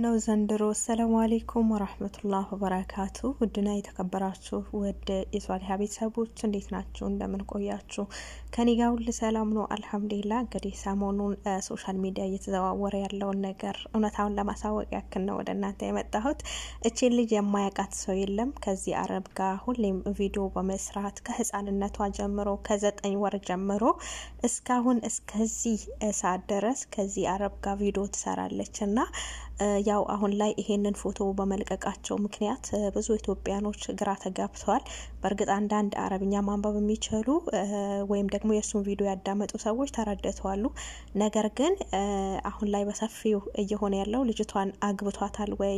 ነው ዘንድሮ ሰላም አለይኩም ወራህመቱላሂ ወበረካቱ ውድና የተከበራችሁ ወደ ኢስዋል ሀቢሳቦች እንዴት ናችሁ እንደምን ቆያችሁ ከኔ ጋር ሁሉ ሰላም ነው አልহামዱሊላህ እንግዲህ ሰሞኑን ሶሻል ሚዲያ እየተዘዋወረ ያለው ነገር እውነታውን ለማሳወቅ ያክል ነው ወደናንተ የመጣሁት እቺ ልጅ የማያቃት ሰው የለም ከዚህ አረብ ጋር ሁሌም ቪዲዮ በመስራት ከህፃንነቷ ጀምሮ ከ9 ወር ጀምሮ እስካሁን እስከዚህ ሰዓት ድረስ ከዚህ አረብ ጋር ቪዲዮ ትሰራለችና ያው አሁን ላይ ይሄንን ፎቶ በመልቀቃቸው ምክንያት ብዙ ኢትዮጵያኖች ግራ ተጋብተዋል በርግጥ አንዳንድ አረብኛ ማንበብ የሚችሉ ወይም ደግሞ የሱን ቪዲዮ ያዳመጡ ሰዎች ተረድተዋል ነገር ግን አሁን ላይ በሰፊው እየሆነ ያለው ልጅቷን አግብቷታል ወይ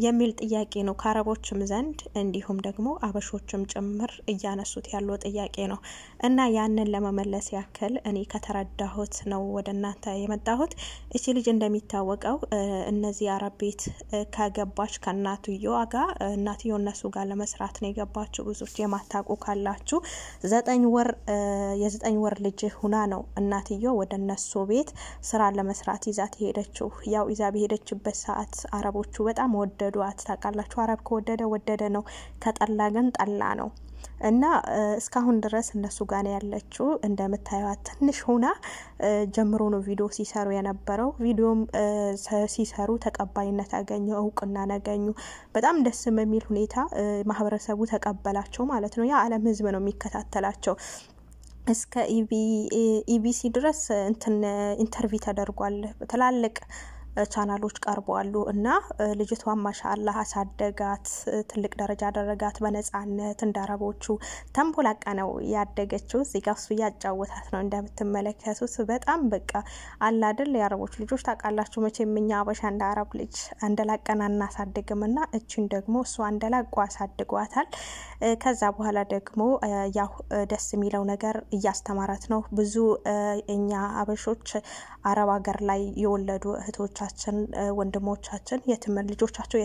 የሚል ጥያቄ ነው ከአረቦችም ዘንድ እንዲሁም ደግሞ አበሾችም ጭምር እያነሱት ያለው ጥያቄ ነው እና ያንን ለመመለስ ያክል እኔ ከተረዳሁት ነው ወደናንተ የመጣሁት እቺ ልጅ እንደሚታወቀው እነዚህ አረብ ቤት ካገባች ከናትየው ጋር እናትየው እነሱ ጋር ለመስራት ነው የገባችው ብዙዎች የማታውቁ ካላችሁ 9 ወር ልጅ ሆና ነው እናትየው ወደ እነሱ ቤት ስራ ለመስራት ይዛት ሄደችው ያው ይዛ በሄደችበት ሰዓት አረቦቹ በጣም ወደዷት ታውቃላችሁ አረብ ከወደደ ነው ከጠላ ግን ጠላ ነው እና እስካሁን ድረስ እነሱ ጋር ያለችው እንደምታዩት ትንሽ ሆና ጀምሮ ነው ቪዲዮ ሲሰሩ የነበረው ቪዲዮም ሲሰሩ ተቀባይነት አገኙ እውቅና ነገኙ በጣም ደስ በሚል ሁኔታ ማህበረሰቡ ተቀበላቸው ማለት ነው ያ ዓለም ህዝብ ነው የሚከታተላቸው እስከ ኢቢሲ ድረስ ኢንተርቪው ተደርጓል በተላለቅ ቻናሎች ቀርበዋሉ እና ልጅቷ ማሻአላህ አሳደጋት ትልቅ ደረጃ አደረጋት በነጻነት እንዳረቦቹ ተንቦላቃ ነው ያደገችው እዚህ ጋር እሱ ያጫወታት ነው እንደምትመለከቱት በጣም በቃ አላደል ያረቦች ልጆች ታቃላችሁ መቼም እኛ አበሻ እንደ አረብ ልጅ አንደላቀና እናሳድግምና እቺን ደግሞ እሱ አንደላቋ አሳድጓታል ከዛ በኋላ ደግሞ ያው ደስ የሚለው ነገር እያስተማራት ነው ብዙ እኛ አረብ ሀገር ላይ የወለዱ እህቶቻችን ወንድሞቻችን ልጆቻቸው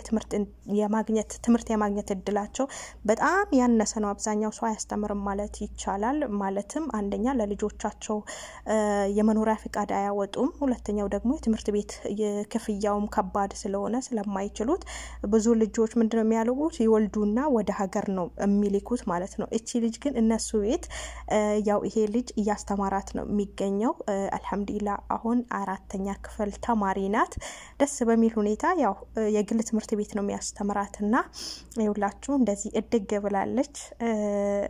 ትምህርት የማግኘት እድላቸው በጣም ያነሰ ነው አብዛኛው ሰው ያስተምርም ማለት ይቻላል ማለትም አንደኛ ለልጆቻቸው የመኖሪያ ፍቃድ አያወጡም ሁለተኛው ደግሞ የትምህርት ቤት የክፍያውም ከባድ ስለሆነ ስለማይችሉት ብዙ ልጆች ምንድነው የሚያሉት ይወልዱና ወደ ሀገር ነው የሚልኩት ማለት ነው እቺ ልጅ ግን እነሱ ቤት ያው ይሄ ልጅ ያስተማራት ነው የሚገኘው አልহামዱሊላህ አሁን 4ኛ ክፍል ተማሪ ናት ደስ በሚል ሁኔታ ያው የግል ትምህርት ቤት ነው የሚያስተምራትና ይውላችሁ እንደዚህ እድግ ብላለች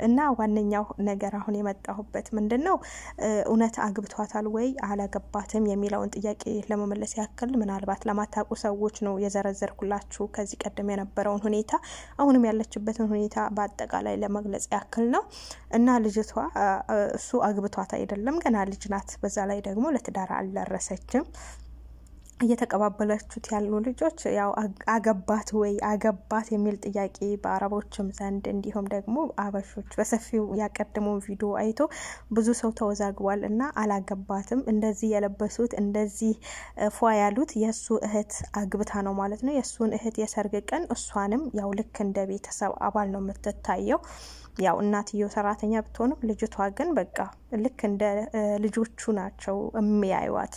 እና ዋነኛው ነገር አሁን የመጣሁበት ምንድነው እውነት አግብቷታል ወይ አላገባትም የሚለውን ጥያቄ ለመመለስ ያክል ምናልባት ለማታውቁ ሰዎች ነው የዘረዘርኩላችሁ ከዚህ ቀደም የነበረውን ሁኔታ አሁንም ያለችበትን ሁኔታ በአጠቃላይ ለመግለጽ ያክል ነው እና ልጅቷ እሱ አግብቷት አይደለም ገና ልጅ ናት በዛ ላይ ደግሞ ለትዳር አልደረሰችም እየተቀባበላችሁት ያሉ ልጆች ያው አገባት የሚል ጥያቄ በአረቦችም ዘንድ እንዲሁም ደግሞ አበሾች በሰፊው ያቀደመው ቪዲዮ አይቶ ብዙ ሰው ተወዛግቧልና አላገባትም እንደዚህ የለበሱት እንደዚህ ፏ ያሉት የሱ እህት አግብታ ነው ማለት ነው የሱን እህት የሰርግ ቀን እሷንም ያው ልክ እንደ ቤተሰብ አባል ነው የምትታየው ያው እናትየው ሰራተኛ ብትሆንም ልጅቷ ግን በቃ ልክ እንደ ልጆቹ ናቸው የሚያዩዋት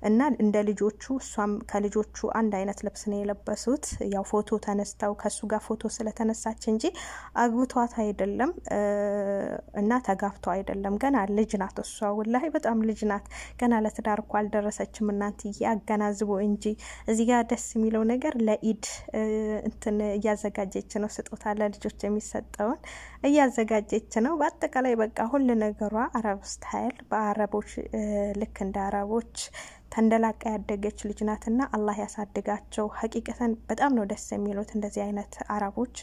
እና እንደ ልጆቹ እሷም ከልጆቹ አንድ አይነት ልብስ ነው የለበሱት ያው ፎቶ ተነስተው ከሱ ጋር ፎቶ ስለተነሳች እንጂ አግብቷት አይደለም እና ተጋፍቷ አይደለም ገና ልጅ ናት እሷ ወላሂ በጣም ልጅ ናት ገና ለትዳር እንኳን አልደረሰችም እናንተ ያገናዝቡ እንጂ እዚህ ጋር ደስ የሚለው ነገር ለኢድ ያዘጋጀች ነው ስጦታ ለልጆች የሚሰጠውን ያዘጋጀች ነው በአጠቃላይ በቃ ሁሉ ነገሯ አረብ ስታይል በአረቦች ልክ እንደ አረቦች ተንደላቃ ያደገች ልጅ ናትና አላህ ያሳድጋቸው ሐቂቀተን በጣም ነው ደስ የሚሉት እንደዚህ አይነት አረቦች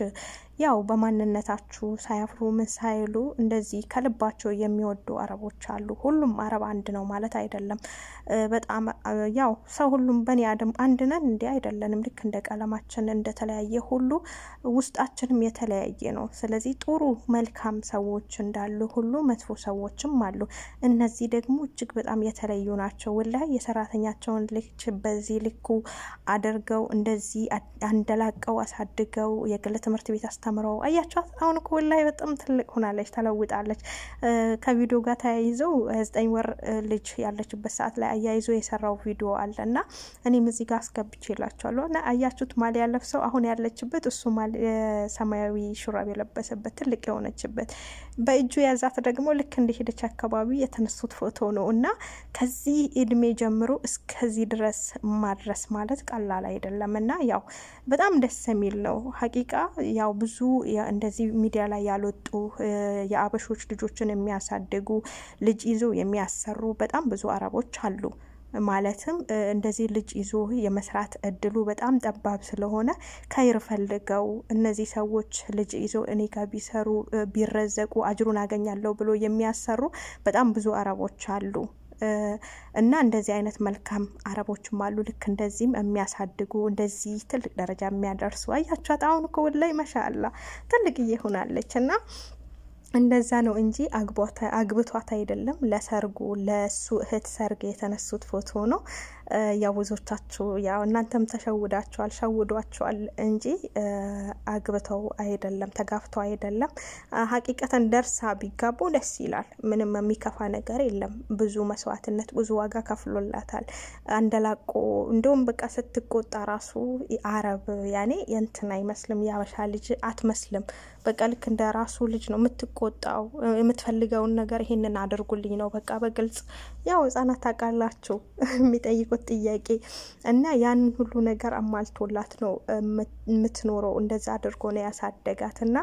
ያው በማንነታቸው ሳያፍሩ ምን ሳይሉ እንደዚህ ከልባቸው የሚወዱ አረቦች አሉ ሁሉም አረብ አንድ ነው ማለት አይደለም በጣም ያው ሰው ሁሉም በኔ አደም አንድ ነን እንዴ አይደለንም ልክ እንደ ቀለማችን እንደተለያየ ሁሉ ውስጣችንም የተለያየ ነው ስለዚህ ጥሩ መልካም ሰዎች እንዳሉ ሁሉ መጥፎ ሰዎችም አሉ እነዚህ ደግሞ እጅግ በጣም የተለዩ ናቸው ወላሂ የሰራተኛቸውን ልጅ በዚህ ልኩ አድርገው እንደዚህ አንደላቀው አሳድገው የግል ትምህርት ቤት የሚያስተምረው አያችኋት አሁን እኮ ወላሂ በጣም ትልቅ ሆናለች ተለውጣለች ከቪዲዮ ጋር ተያይዘው 9 ወር ልጅ ያለችበት ሰዓት ላይ አያይዞ የሰራው ቪዲዮ አለና እኔም እዚህ ጋር አስገብቼላችኋለሁ እና አያችሁት ማሊያ ለብሰው አሁን ያለችበት እሱ ሰማያዊ ሹራብ የለበሰበት ትልቅ የሆነችበት በእጁ ያዛት ደግሞ ልክ እንደሄደች አካባቢ የተነሱት ፎቶ ነው እና ከዚህ እድሜ ጀምሮ እስከዚህ ድረስ ማድረስ ማለት ቀላል አይደለም እና ያው በጣም ደስ የሚል ነው ሐቂቃ ያው ብዙ እንደዚህ ሚዲያ ላይ ያልወጡ የአበሾች ልጆችን የሚያሳድጉ ልጅ ይዞ የሚያሰሩ በጣም ብዙ አረቦች አሉ ማለትም እንደዚህ ልጅ ይዞ የመስራት እድሉ በጣም ጠባብ ስለሆነ ከይር ፈልገው እነዚህ ሰዎች ልጅ ይዞ እኔ ጋር ቢሰሩ ቢረዘቁ አጅሩን አገኛለሁ ብሎ የሚያሰሩ በጣም ብዙ አረቦች አሉ እና እንደዚህ አይነት መልካም አረቦችም አሉ ልክ እንደዚህም የሚያሳድጉ እንደዚህ ትልቅ ደረጃ የሚያደርሱ አያችኋት አሁን እኮ ወላሂ ማሻአላ ትልቅ ይሆናለችና እንደዛ ነው እንጂ አግብቷት አይደለም ለሰርጉ ለሱ እህት ሰርግ የተነሱት ፎቶ ነው ያው ብዙዎቻችሁ ያው እናንተም ተሸውዳችኋል ሸውዷችኋል እንጂ አግብተው አይደለም ተጋፍተው አይደለም ሐቂቀተን ደርሳ ቢጋቡ ደስ ይላል ምንም የሚከፋ ነገር የለም ብዙ መስዋዕትነት ብዙ ዋጋ ከፍሎላታል አንደላቆ እንደውም በቃ ስትቆጣ ራሱ አረብ ያኔ እንትን አይመስልም ያበሻ ልጅ አትመስልም በቃ ልክ እንደ ራሱ ልጅ ነው የምትቆጣው የምትፈልገውን ነገር ይሄንን አድርጉልኝ ነው በቃ በግልጽ ያው ህፃናት ታቃላችሁ የሚጠይቁት ጥያቄ እና ያን ሁሉ ነገር አማልቶላት ነው የምትኖረው እንደዛ አድርጎ ነው ያሳደጋትና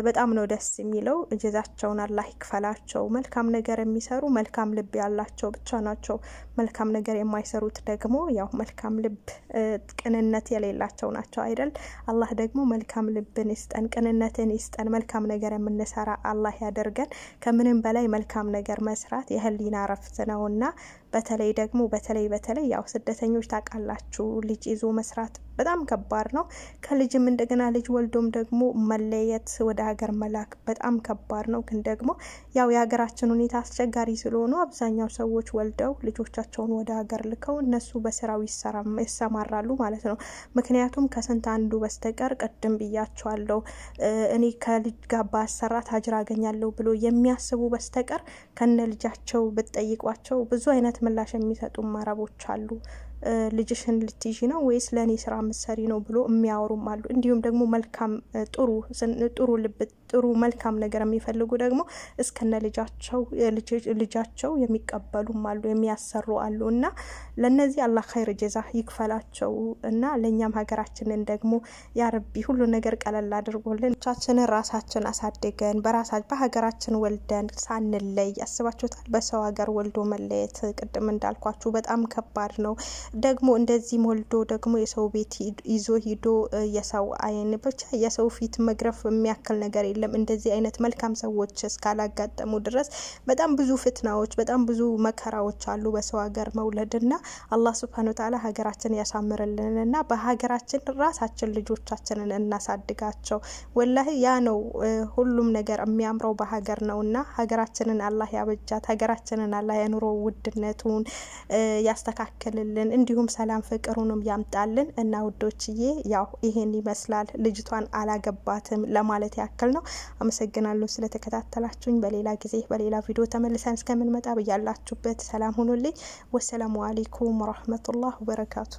በጣም ነው ደስ የሚለው እጀዛቸውን አላህ ይክፈላቸው መልካም ነገር የሚሰሩ መልካም ልብ ያላቸው ብቻ ናቸው መልካም ነገር የማይሰሩት ደግሞ ያው መልካም ልብ ቅንነት የሌላቸው ናቸው አይደል አላህ ደግሞ መልካም ልብን ይስጠን ቅንነትን ይስጠን መልካም ነገር የምንሰራ አላህ ያደርገን ከምንም በላይ መልካም ነገር መስራት የህሊና ረፍት ነውና በተለይ ደግሞ በተለይ ያው ስደተኞች ታቃላችሁ ልጅ ይዞ መስራት በጣም ከባድ ነው ከልጅም እንደገና ልጅ ወልዶም ደግሞ መለየት ወደ ሀገር መላክ በጣም ከባድ ነው ግን ደግሞ ያው የሀገራችን ሁኔታ አስቸጋሪ ስለሆነ አብዛኛው ሰዎች ወልደው ልጆቻቸውን ወደ ሀገር ልከው እነሱ በስራው ይሰማራሉ ማለት ነው ምክንያቱም ከስንት አንዱ በስተቀር ቀደም ብያቸዋለሁ እኔ ከልጅ ጋር ባሰራት አጅር አገኛለሁ ብሎ የሚያስቡ በስተቀር ከነ ልጃቸው በተጠይቋቸው ብዙ አይነት ምላሽ የሚሰጡ አረቦች አሉ ልጅሽን ልትይጂ ነው ወይስ ለኔ ስራ መስሪ ነው ብሎ የሚያወሩም አሉ እንዲሁም ደግሞ መልካም ጥሩ ልብ ጥሩ መልካም ነገር የሚፈልጉ ደግሞ እስከነ ልጃቸው የሚቀበሉም አሉ የሚያሰሩ አሉና ለነዚህ አላህ ኸይር ጀዛ ይክፈላቸው እና ለኛም ሀገራችንን ደግሞ ያ ረቢ ሁሉ ነገር ቀለል አድርጎልን ቻችንን ራሳችን አሳድገን በሀገራችን ወልደን ሳንለይ ያስባችሁታል በሰው ሀገር ወልዶ መለየት ቅድም እንዳልኳችሁ በጣም ከባድ ነው ደግሞ እንደዚህ ወልዶ ደግሞ የሰው ቤት ይዞ ሂዶ የሰው አይን ብቻ የሰው ፊት መግረፍ የሚያክል ነገር የለም እንደዚህ አይነት መልካም ሰዎች እስካላጋጠሙ ድረስ በጣም ብዙ ፍትናዎች በጣም ብዙ መከራዎች አሉ በሰው ሀገር መውለድና አላህ Subhanahu Wa Ta'ala ሀገራችን ያሳምርልንና በሀገራችን ራሳችን ልጆቻችንን እናሳድጋቸው ወላሂ ያ ነው ሁሉም ነገር የሚያምረው በሀገር ነውና ሀገራችንን አላህ ያበጃት ሀገራችንን አላህ ያኑሮ ውድነቱን ያስተካክልልን እንዲሁም ሰላም ፍቅሩንም ያምጣልን እና ውዶችዬ ያው ይሄን ይመስላል ልጅቷን አላገባትም ለማለት ያክል ነው አመሰግናለሁ ስለተከታተላችሁኝ በሌላ ጊዜ በሌላ ቪዲዮ ተመልሰን እስከምንመጣ በያላችሁበት ሰላም ሁኑልኝ ወሰላሙ አለይኩም ወራህመቱላሂ ወበረካቱ